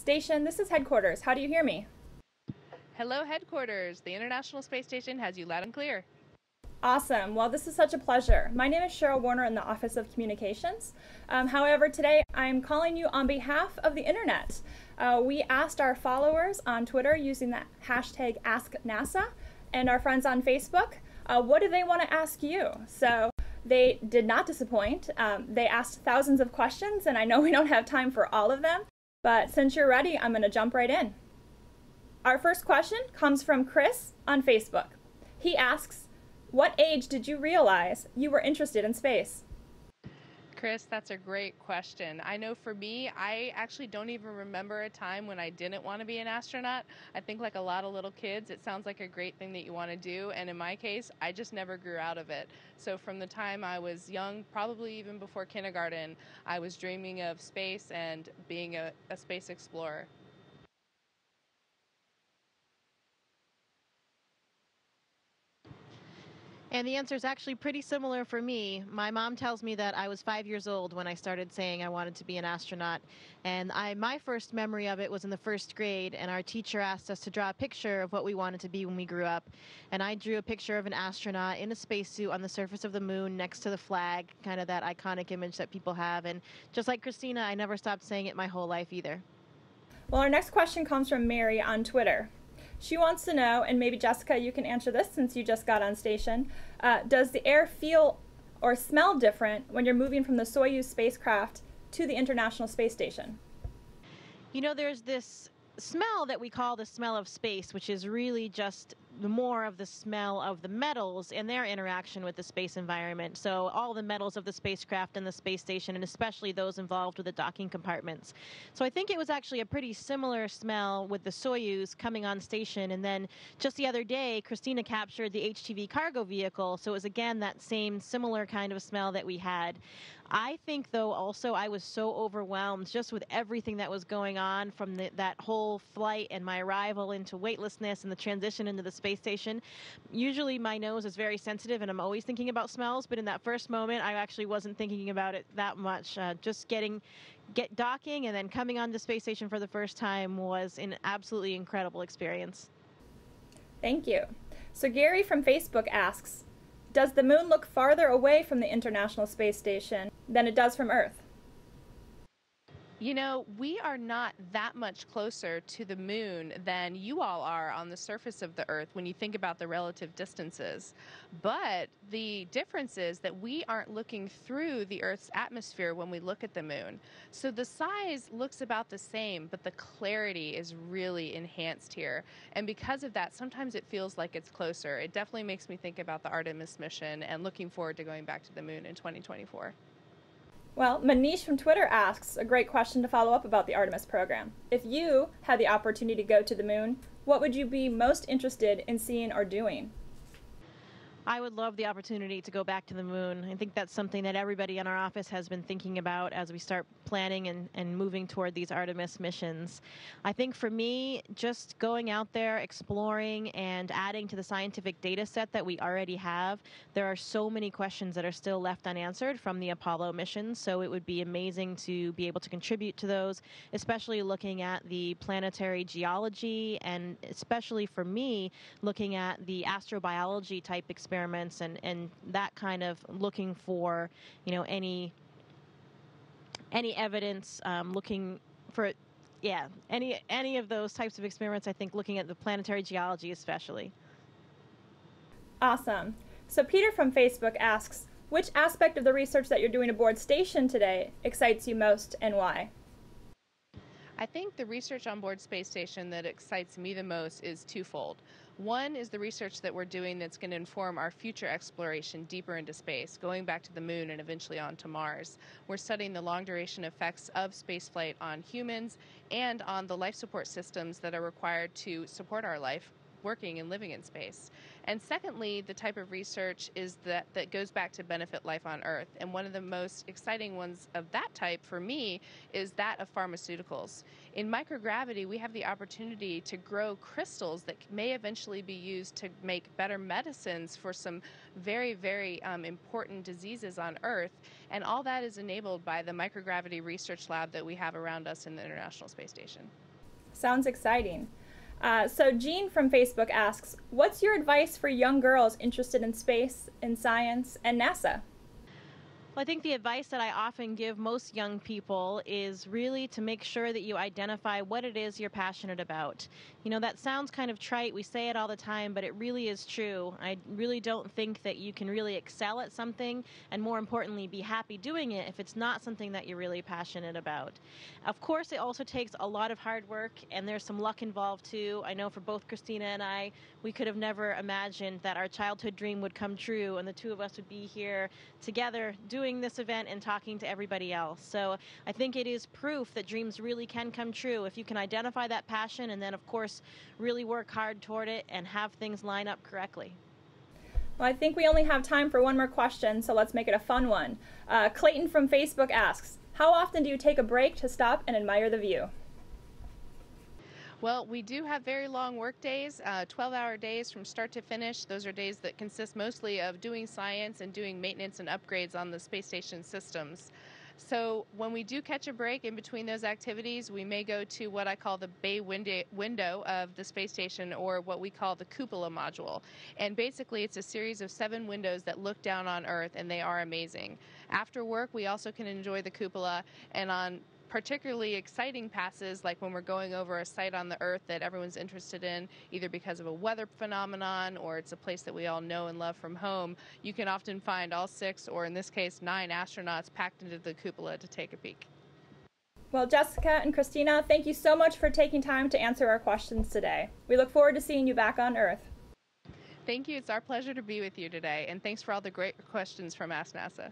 Station, this is headquarters. How do you hear me? Hello, headquarters. The International Space Station has you loud and clear. Awesome. Well, this is such a pleasure. My name is Cheryl Warner in the Office of Communications. However, today I'm calling you on behalf of the Internet. We asked our followers on Twitter using the hashtag AskNASA and our friends on Facebook, what do they want to ask you? So they did not disappoint. They asked thousands of questions, and I know we don't have time for all of them, but since you're ready, I'm going to jump right in. Our first question comes from Chris on Facebook. He asks, what age did you realize you were interested in space? Chris, that's a great question. I know for me, I actually don't even remember a time when I didn't want to be an astronaut. I think like a lot of little kids, it sounds like a great thing that you want to do. And in my case, I just never grew out of it. So from the time I was young, probably even before kindergarten, I was dreaming of space and being a space explorer. And the answer is actually pretty similar for me. My mom tells me that I was 5 years old when I started saying I wanted to be an astronaut. And my first memory of it was in the first grade, and our teacher asked us to draw a picture of what we wanted to be when we grew up. And I drew a picture of an astronaut in a spacesuit on the surface of the moon next to the flag, kind of that iconic image that people have. And just like Christina, I never stopped saying it my whole life either. Well, our next question comes from Mary on Twitter. She wants to know, and maybe Jessica, you can answer this since you just got on station, does the air feel or smell different when you're moving from the Soyuz spacecraft to the International Space Station? You know, there's this smell that we call the smell of space, which is really just more of the smell of the metals and their interaction with the space environment. So all the metals of the spacecraft and the space station, and especially those involved with the docking compartments. So I think it was actually a pretty similar smell with the Soyuz coming on station. And then just the other day, Christina captured the HTV cargo vehicle. So it was again that same similar kind of smell that we had. I think, though, also I was so overwhelmed just with everything that was going on from that whole flight and my arrival into weightlessness and the transition into the space station. Usually my nose is very sensitive and I'm always thinking about smells, but in that first moment I actually wasn't thinking about it that much. Just docking and then coming on the space station for the first time was an absolutely incredible experience. Thank you. So Gary from Facebook asks, does the moon look farther away from the International Space Station than it does from Earth? You know, we are not that much closer to the moon than you all are on the surface of the Earth when you think about the relative distances. But the difference is that we aren't looking through the Earth's atmosphere when we look at the moon. So the size looks about the same, but the clarity is really enhanced here. And because of that, sometimes it feels like it's closer. It definitely makes me think about the Artemis mission and looking forward to going back to the moon in 2024. Well, Manish from Twitter asks a great question to follow up about the Artemis program. If you had the opportunity to go to the moon, what would you be most interested in seeing or doing? I would love the opportunity to go back to the moon. I think that's something that everybody in our office has been thinking about as we start planning and moving toward these Artemis missions. I think for me, just going out there, exploring, and adding to the scientific data set that we already have, there are so many questions that are still left unanswered from the Apollo missions, so it would be amazing to be able to contribute to those, especially looking at the planetary geology and especially for me, looking at the astrobiology type experiments and that kind of looking for, any evidence, looking for, any of those types of experiments. I think looking at the planetary geology especially. Awesome. So Peter from Facebook asks, which aspect of the research that you're doing aboard station today excites you most and why? I think the research on board Space Station that excites me the most is twofold. One is the research that we're doing that's going to inform our future exploration deeper into space, going back to the moon and eventually on to Mars. We're studying the long-duration effects of spaceflight on humans and on the life support systems that are required to support our life working and living in space. And secondly, the type of research is that goes back to benefit life on Earth. And one of the most exciting ones of that type for me is that of pharmaceuticals. In microgravity, we have the opportunity to grow crystals that may eventually be used to make better medicines for some very, very important diseases on Earth. And all that is enabled by the microgravity research lab that we have around us in the International Space Station. Sounds exciting. So Jean from Facebook asks, what's your advice for young girls interested in space, in science, and NASA? Well, I think the advice that I often give most young people is really to make sure that you identify what it is you're passionate about. You know, that sounds kind of trite. We say it all the time, but it really is true. I really don't think that you can really excel at something and, more importantly, be happy doing it if it's not something that you're really passionate about. Of course, it also takes a lot of hard work, and there's some luck involved too. I know for both Christina and I, we could have never imagined that our childhood dream would come true and the two of us would be here together doing this event and talking to everybody else. So I think it is proof that dreams really can come true if you can identify that passion and then, of course, really work hard toward it and have things line up correctly. Well, I think we only have time for one more question, so let's make it a fun one. Clayton from Facebook asks, how often do you take a break to stop and admire the view? Well, we do have very long work days, 12-hour days from start to finish. Those are days that consist mostly of doing science and doing maintenance and upgrades on the space station systems. So when we do catch a break in between those activities, we may go to what I call the bay window of the space station, or what we call the cupola module. And basically it's a series of 7 windows that look down on Earth, and they are amazing. After work, we also can enjoy the cupola, and on particularly exciting passes, like when we're going over a site on the Earth that everyone's interested in, either because of a weather phenomenon or it's a place that we all know and love from home, you can often find all 6, or in this case 9, astronauts packed into the cupola to take a peek. Well, Jessica and Christina, thank you so much for taking time to answer our questions today. We look forward to seeing you back on Earth. Thank you. It's our pleasure to be with you today, and thanks for all the great questions from Ask NASA.